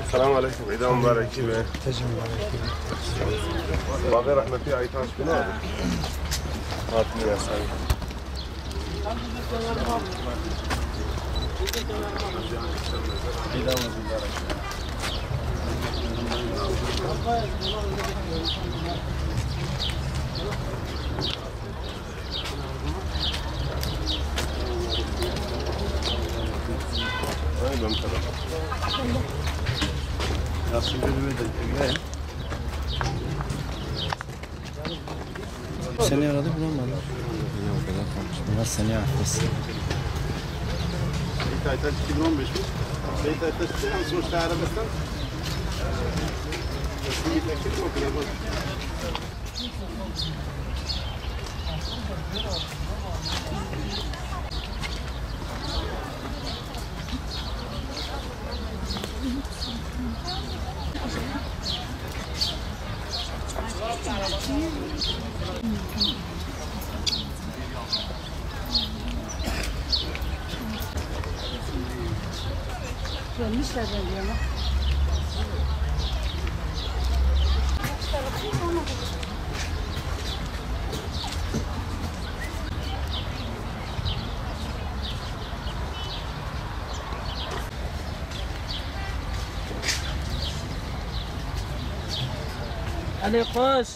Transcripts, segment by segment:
السلام عليكم، عيد مبارك كيف؟ تجي مبارك. باقي رحمتي عيطاش بنا. هاتني يا سعيد. عيد مبارك. Seni aradı bulamadı. Biraz seni affetsin. Beytaytaş 2015 mi? Beytaytaş en sonuçta Arabistan. Gelmişler bence ama. Ali koş.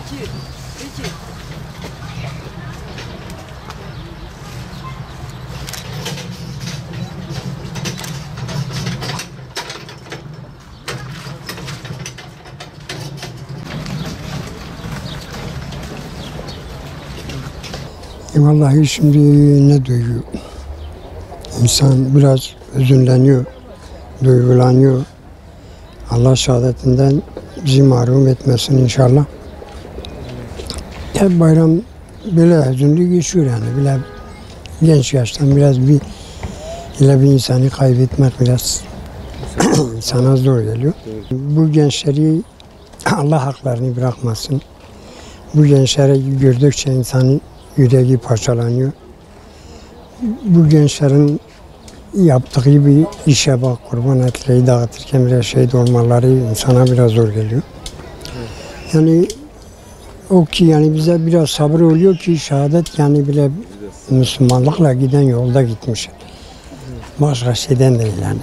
İki. Vallahi şimdi ne duyuyor? İnsan biraz üzünleniyor, duygulanıyor. Allah şehadetinden bizi mahrum etmesin inşallah. Hep bayram böyle hüzünlü geçiyor yani. Böyle genç yaştan biraz bir insanı kaybetmek biraz sana zor geliyor. Bu gençleri Allah haklarını bırakmasın. Bu gençleri gördükçe insanın yüreği parçalanıyor. Bu gençlerin yaptığı bir işe bak, kurban etleri dağıtırken biraz şehit olmaları insana biraz zor geliyor. Yani o ki yani bize biraz sabır oluyor ki şehadet yani bile Müslümanlıkla giden yolda gitmiş. Başka şeyden değil yani.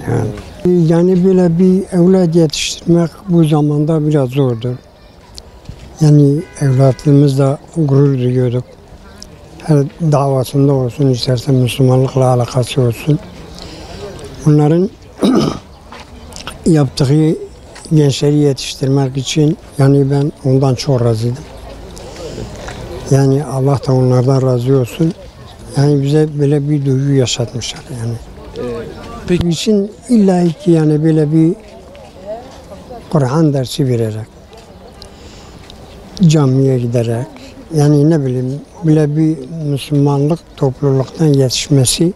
Yani böyle bir evlat yetiştirmek bu zamanda biraz zordur. Yani evlatlarımızla gurur duyuyorduk. Her davasında olsun, isterse Müslümanlıkla alakası olsun. Bunların yaptığı gençleri yetiştirmek için yani ben ondan çok razıydım. Yani Allah da onlardan razı olsun. Yani bize böyle bir duygu yaşatmışlar yani. Peki için illa ki yani böyle bir Kur'an dersi vererek, camiye giderek, yani ne bileyim böyle bir Müslümanlık topluluktan yetişmesi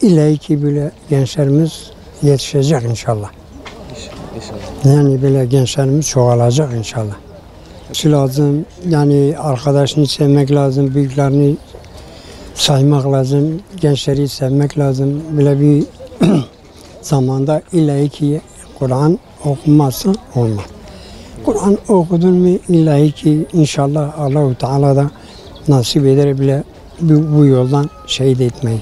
illa ki böyle gençlerimiz yetişecek inşallah. İnşallah. Yani böyle gençlerimiz çoğalacak inşallah. Lazım yani arkadaşını sevmek lazım, büyüklerini saymak lazım, gençleri sevmek lazım. Böyle bir zamanda illa ki Kur'an okunmazsa olmaz. Kur'an okudun mu illa ki inşallah Allah-u Teala da nasip eder bile bu yoldan şehit etmeyi.